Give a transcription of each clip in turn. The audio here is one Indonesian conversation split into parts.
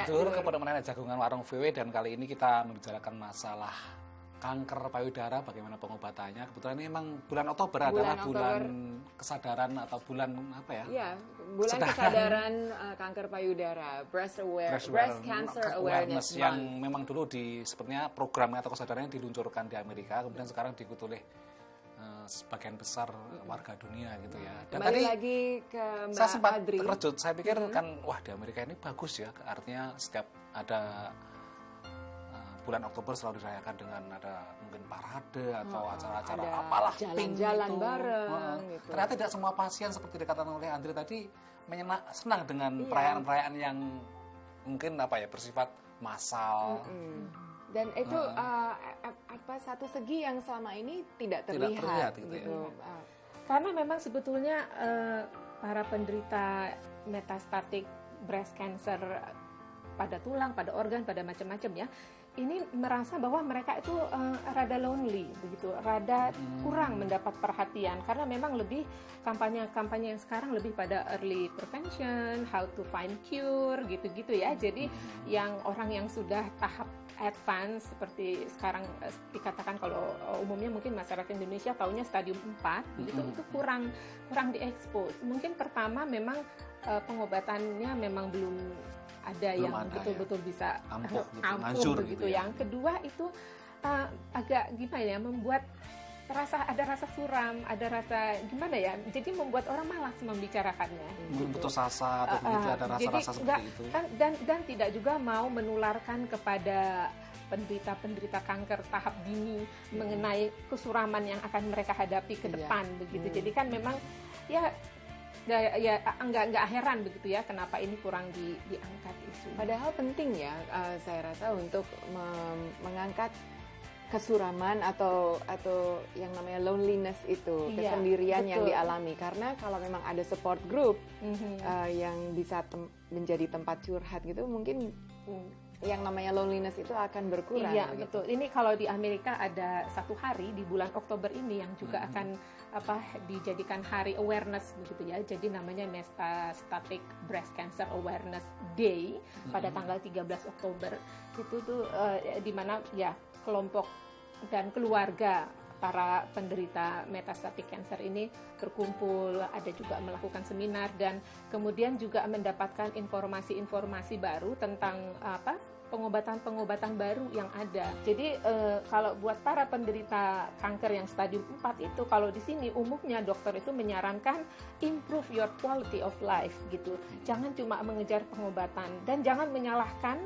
Dulur kepada menarik jagungan warung VW, dan kali ini kita membicarakan masalah kanker payudara, bagaimana pengobatannya. Kebetulan ini memang bulan Oktober adalah bulan kesadaran atau bulan apa ya? Iya, bulan kesadaran kanker payudara, breast cancer awareness month. Yang memang dulu sepertinya programnya atau kesadarannya diluncurkan di Amerika, kemudian sekarang diikuti oleh sebagian besar warga dunia gitu ya. Dan kembali tadi lagi ke Mbak saya sempat Adri. terkejut, saya pikir kan wah di Amerika ini bagus ya, artinya setiap ada bulan Oktober selalu dirayakan dengan ada mungkin parade atau acara-acara apalah, jalan-jalan bareng gitu. Ternyata tidak semua pasien seperti dikatakan oleh Andri tadi senang dengan perayaan-perayaan yang mungkin bersifat massal. Dan itu satu segi yang selama ini tidak terlihat gitu. Karena memang sebetulnya para penderita metastatic breast cancer pada tulang, pada organ, pada macam-macam ya, ini merasa bahwa mereka itu rada lonely begitu, rada kurang mendapat perhatian, karena memang lebih kampanye yang sekarang lebih pada early prevention, how to find cure gitu-gitu ya. Jadi yang orang yang sudah tahap advance seperti sekarang dikatakan, kalau umumnya mungkin masyarakat Indonesia taunya stadium 4 itu kurang diekspos. Mungkin pertama memang pengobatannya memang belum ada yang betul-betul bisa ampuh begitu. Yang kedua itu agak gimana ya, membuat ada rasa suram, ada rasa gimana ya, jadi membuat orang malas membicarakannya. Putus asa atau begitu, ada rasa-rasa seperti itu. Dan tidak juga mau menularkan kepada penderita kanker tahap dini mengenai kesuraman yang akan mereka hadapi ke depan begitu. Jadi kan memang ya enggak heran begitu ya kenapa ini kurang diangkat isu. Padahal penting ya, saya rasa untuk mengangkat kesuraman atau yang namanya loneliness itu, kesendirian yang dialami. Karena kalau memang ada support group yang bisa menjadi tempat curhat gitu, mungkin yang namanya loneliness itu akan berkurang. Iya, betul. Ini kalau di Amerika ada satu hari di bulan Oktober ini yang juga akan dijadikan hari awareness begitu ya. Jadi namanya Metastatic Breast Cancer Awareness Day pada tanggal 13 Oktober. Itu tuh di mana ya kelompok dan keluarga para penderita metastatic cancer ini berkumpul, ada juga melakukan seminar dan kemudian juga mendapatkan informasi-informasi baru tentang pengobatan-pengobatan baru yang ada. Jadi kalau buat para penderita kanker yang stadium 4 itu, kalau di sini umumnya dokter itu menyarankan improve your quality of life gitu. Jangan cuma mengejar pengobatan dan jangan menyalahkan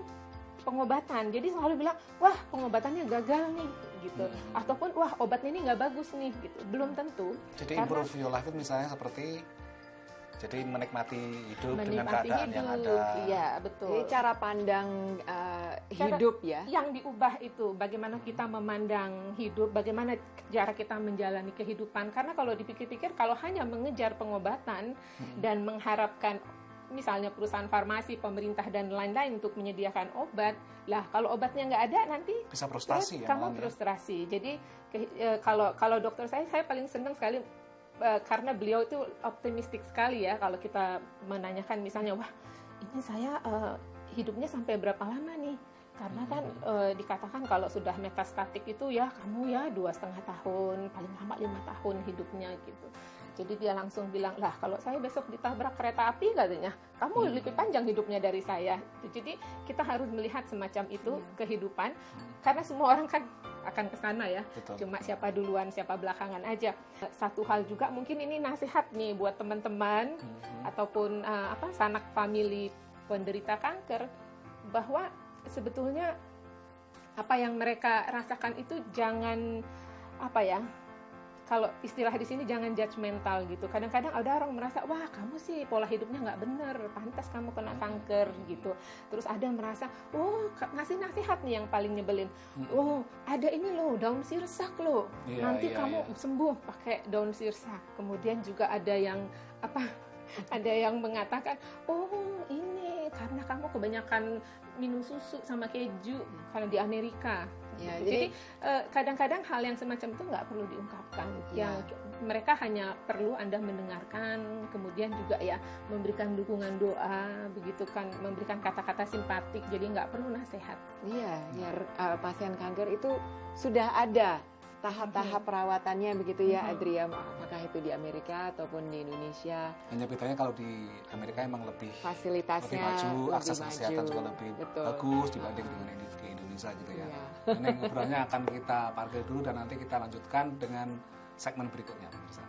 pengobatan. Jadi selalu bilang, wah pengobataannya gagal nih gitu. Ataupun wah obatnya ini nggak bagus nih gitu. Belum tentu. Jadi improve your life itu misalnya seperti jadi menikmati hidup dengan keadaan yang ada. Iya, betul. Jadi cara pandang hidup ya. Yang diubah itu bagaimana kita memandang hidup, bagaimana cara kita menjalani kehidupan. Karena kalau dipikir-pikir, kalau hanya mengejar pengobatan dan mengharapkan misalnya perusahaan farmasi, pemerintah dan lain-lain untuk menyediakan obat, lah kalau obatnya nggak ada nanti bisa frustrasi ya. Kamu frustrasi. Jadi kalau dokter saya paling senang sekali. Karena beliau itu optimistik sekali ya kalau kita menanyakan misalnya, wah ini saya hidupnya sampai berapa lama nih, karena kan dikatakan kalau sudah metastatik itu ya kamu ya 2,5 tahun, paling lama 5 tahun hidupnya gitu. Jadi dia langsung bilang, lah kalau saya besok ditabrak kereta api katanya, kamu lebih panjang hidupnya dari saya. Jadi kita harus melihat semacam itu kehidupan, karena semua orang kan akan ke sana ya. Betul. Cuma siapa duluan, siapa belakangan aja. Satu hal juga mungkin ini nasihat nih buat teman-teman ataupun sanak famili penderita kanker, bahwa sebetulnya apa yang mereka rasakan itu jangan kalau istilah di sini jangan judgmental gitu. Kadang-kadang ada orang merasa, wah kamu sih pola hidupnya nggak bener, pantas kamu kena kanker gitu. Terus ada yang merasa, oh ngasih nasihat nih yang paling nyebelin, oh ada ini loh daun sirsak loh, nanti kamu sembuh pakai daun sirsak. Kemudian juga ada yang ada yang mengatakan, oh ini karena kamu kebanyakan minum susu sama keju karena di Amerika. Ya, jadi kadang-kadang hal yang semacam itu nggak perlu diungkapkan. Ya. Yang mereka hanya perlu Anda mendengarkan, kemudian juga ya memberikan dukungan doa, begitu kan, memberikan kata-kata simpatik. Jadi nggak perlu nasihat. Iya, ya, pasien kanker itu sudah ada tahap-tahap perawatannya begitu ya, Adria. Apakah itu di Amerika ataupun di Indonesia? Hanya bedanya kalau di Amerika emang lebih fasilitasnya lebih maju, lebih akses maju. kesehatan juga lebih bagus dibanding dengan di Indonesia gitu ya. Ini ngobrolnya akan kita parkir dulu dan nanti kita lanjutkan dengan segmen berikutnya, pemirsa.